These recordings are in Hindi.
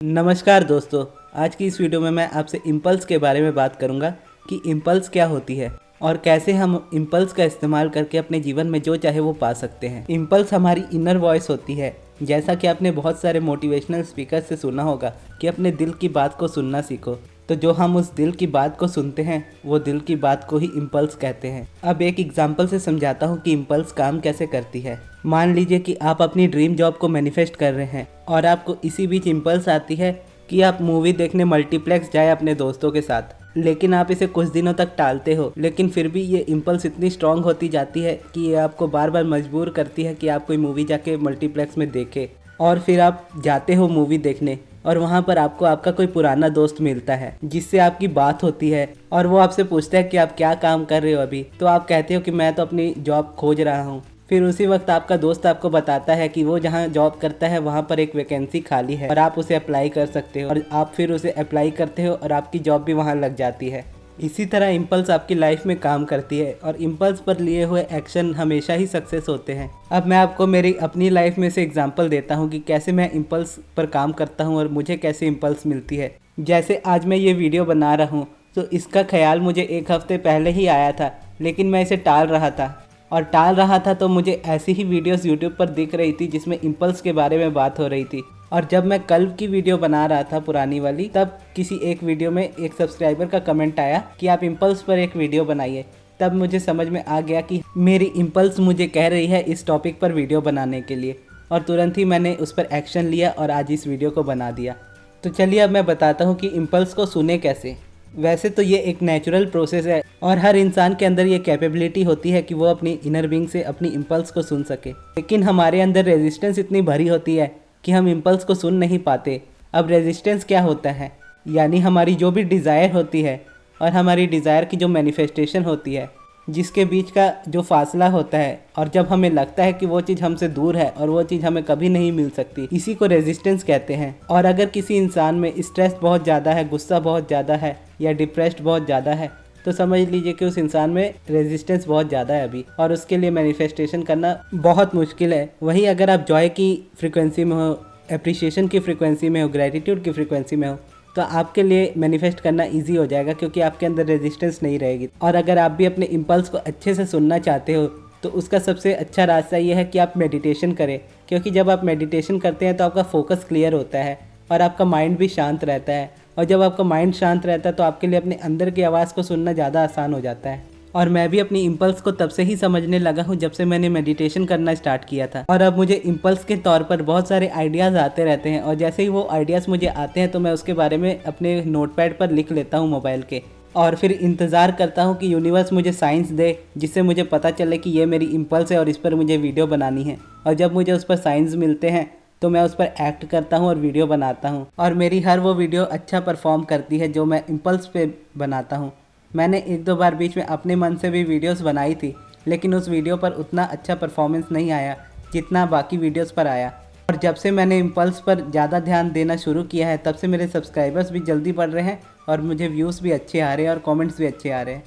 नमस्कार दोस्तों, आज की इस वीडियो में मैं आपसे इम्पल्स के बारे में बात करूंगा कि इम्पल्स क्या होती है और कैसे हम इम्पल्स का इस्तेमाल करके अपने जीवन में जो चाहे वो पा सकते हैं। इम्पल्स हमारी इनर वॉइस होती है। जैसा कि आपने बहुत सारे मोटिवेशनल स्पीकर से सुना होगा कि अपने दिल की बात को सुनना सीखो, तो जो हम उस दिल की बात को सुनते हैं वो दिल की बात को ही इम्पल्स कहते हैं। अब एक एग्जांपल से समझाता हूँ कि इम्पल्स काम कैसे करती है। मान लीजिए कि आप अपनी ड्रीम जॉब को मैनिफेस्ट कर रहे हैं और आपको इसी बीच इम्पल्स आती है कि आप मूवी देखने मल्टीप्लेक्स जाए अपने दोस्तों के साथ, लेकिन आप इसे कुछ दिनों तक टालते हो। लेकिन फिर भी ये इम्पल्स इतनी स्ट्रांग होती जाती है कि ये आपको बार बार मजबूर करती है कि आप कोई मूवी जाके मल्टीप्लेक्स में देखें। और फिर आप जाते हो मूवी देखने और वहाँ पर आपको आपका कोई पुराना दोस्त मिलता है जिससे आपकी बात होती है और वो आपसे पूछता है कि आप क्या काम कर रहे हो अभी। तो आप कहते हो कि मैं तो अपनी जॉब खोज रहा हूँ। फिर उसी वक्त आपका दोस्त आपको बताता है कि वो जहाँ जॉब करता है वहाँ पर एक वैकेंसी खाली है और आप उसे अप्लाई कर सकते हो, और आप फिर उसे अप्लाई करते हो और आपकी जॉब भी वहाँ लग जाती है। इसी तरह इम्पल्स आपकी लाइफ में काम करती है और इम्पल्स पर लिए हुए एक्शन हमेशा ही सक्सेस होते हैं। अब मैं आपको मेरी अपनी लाइफ में से एग्जांपल देता हूँ कि कैसे मैं इम्पल्स पर काम करता हूँ और मुझे कैसे इम्पल्स मिलती है। जैसे आज मैं ये वीडियो बना रहा हूँ तो इसका ख्याल मुझे एक हफ्ते पहले ही आया था, लेकिन मैं इसे टाल रहा था तो मुझे ऐसी ही वीडियोस यूट्यूब पर दिख रही थी जिसमें इम्पल्स के बारे में बात हो रही थी। और जब मैं कल की वीडियो बना रहा था पुरानी वाली, तब किसी एक वीडियो में एक सब्सक्राइबर का कमेंट आया कि आप इम्पल्स पर एक वीडियो बनाइए। तब मुझे समझ में आ गया कि मेरी इम्पल्स मुझे कह रही है इस टॉपिक पर वीडियो बनाने के लिए, और तुरंत ही मैंने उस पर एक्शन लिया और आज इस वीडियो को बना दिया। तो चलिए अब मैं बताता हूँ कि इम्पल्स को सुने कैसे। वैसे तो ये एक नेचुरल प्रोसेस है और हर इंसान के अंदर ये कैपेबिलिटी होती है कि वो अपनी इनर बीइंग से अपनी इम्पल्स को सुन सके, लेकिन हमारे अंदर रेजिस्टेंस इतनी भरी होती है कि हम इम्पल्स को सुन नहीं पाते। अब रेजिस्टेंस क्या होता है? यानी हमारी जो भी डिज़ायर होती है और हमारी डिज़ायर की जो मैनिफेस्टेशन होती है, जिसके बीच का जो फासला होता है, और जब हमें लगता है कि वो चीज़ हमसे दूर है और वो चीज़ हमें कभी नहीं मिल सकती, इसी को रेजिस्टेंस कहते हैं। और अगर किसी इंसान में स्ट्रेस बहुत ज़्यादा है, गुस्सा बहुत ज़्यादा है या डिप्रेस्ड बहुत ज़्यादा है, तो समझ लीजिए कि उस इंसान में रेजिस्टेंस बहुत ज़्यादा है अभी, और उसके लिए मैनिफेस्टेशन करना बहुत मुश्किल है। वहीं अगर आप जॉय की फ्रिक्वेंसी में हो, एप्रिशिएशन की फ्रिक्वेंसी में हो, ग्रेटिट्यूड की फ्रिक्वेंसी में हो, तो आपके लिए मैनिफेस्ट करना इजी हो जाएगा, क्योंकि आपके अंदर रेजिस्टेंस नहीं रहेगी। और अगर आप भी अपने इम्पल्स को अच्छे से सुनना चाहते हो तो उसका सबसे अच्छा रास्ता ये है कि आप मेडिटेशन करें, क्योंकि जब आप मेडिटेशन करते हैं तो आपका फोकस क्लियर होता है और आपका माइंड भी शांत रहता है। और जब आपका माइंड शांत रहता है तो आपके लिए अपने अंदर की आवाज़ को सुनना ज़्यादा आसान हो जाता है। और मैं भी अपनी इम्पल्स को तब से ही समझने लगा हूँ जब से मैंने मेडिटेशन करना स्टार्ट किया था। और अब मुझे इम्पल्स के तौर पर बहुत सारे आइडियाज़ आते रहते हैं, और जैसे ही वो आइडियाज़ मुझे आते हैं तो मैं उसके बारे में अपने नोटपैड पर लिख लेता हूँ मोबाइल के, और फिर इंतज़ार करता हूँ कि यूनिवर्स मुझे साइंस दे जिससे मुझे पता चले कि ये मेरी इम्पल्स है और इस पर मुझे वीडियो बनानी है। और जब मुझे उस पर साइंस मिलते हैं तो मैं उस पर एक्ट करता हूँ और वीडियो बनाता हूँ, और मेरी हर वो वीडियो अच्छा परफॉर्म करती है जो मैं इम्पल्स पे बनाता हूँ। मैंने एक दो बार बीच में अपने मन से भी वीडियोस बनाई थी, लेकिन उस वीडियो पर उतना अच्छा परफॉर्मेंस नहीं आया जितना बाकी वीडियोस पर आया। और जब से मैंने इम्पल्स पर ज़्यादा ध्यान देना शुरू किया है तब से मेरे सब्सक्राइबर्स भी जल्दी बढ़ रहे हैं और मुझे व्यूज़ भी अच्छे आ रहे हैं और कमेंट्स भी अच्छे आ रहे हैं,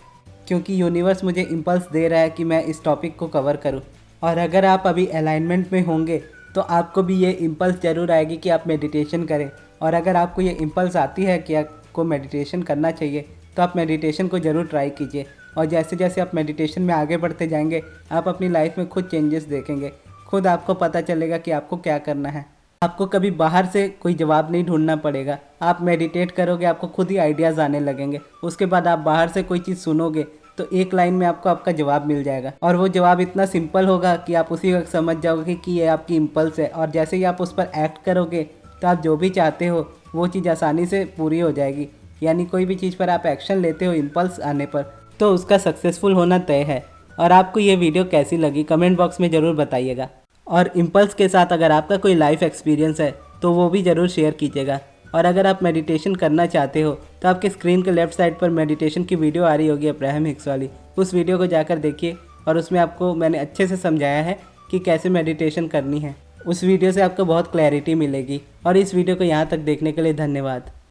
क्योंकि यूनिवर्स मुझे इम्पल्स दे रहा है कि मैं इस टॉपिक को कवर करूँ। और अगर आप अभी अलाइनमेंट में होंगे तो आपको भी ये इम्पल्स ज़रूर आएगी कि आप मेडिटेशन करें। और अगर आपको ये इम्पल्स आती है कि आपको मेडिटेशन करना चाहिए तो आप मेडिटेशन को ज़रूर ट्राई कीजिए। और जैसे जैसे आप मेडिटेशन में आगे बढ़ते जाएंगे आप अपनी लाइफ में खुद चेंजेस देखेंगे, खुद आपको पता चलेगा कि आपको क्या करना है। आपको कभी बाहर से कोई जवाब नहीं ढूंढना पड़ेगा। आप मेडिटेट करोगे, आपको खुद ही आइडियाज़ आने लगेंगे। उसके बाद आप बाहर से कोई चीज़ सुनोगे तो एक लाइन में आपको आपका जवाब मिल जाएगा, और वो जवाब इतना सिंपल होगा कि आप उसी वक्त समझ जाओगे कि ये आपकी इम्पल्स है। और जैसे ही आप उस पर एक्ट करोगे तो आप जो भी चाहते हो वो चीज़ आसानी से पूरी हो जाएगी। यानी कोई भी चीज़ पर आप एक्शन लेते हो इम्पल्स आने पर तो उसका सक्सेसफुल होना तय है। और आपको ये वीडियो कैसी लगी कमेंट बॉक्स में ज़रूर बताइएगा। और इम्पल्स के साथ अगर आपका कोई लाइफ एक्सपीरियंस है तो वो भी ज़रूर शेयर कीजिएगा। और अगर आप मेडिटेशन करना चाहते हो तो आपके स्क्रीन के लेफ्ट साइड पर मेडिटेशन की वीडियो आ रही होगी अब्राहम हिक्स वाली, उस वीडियो को जाकर देखिए, और उसमें आपको मैंने अच्छे से समझाया है कि कैसे मेडिटेशन करनी है। उस वीडियो से आपको बहुत क्लैरिटी मिलेगी। और इस वीडियो को यहाँ तक देखने के लिए धन्यवाद।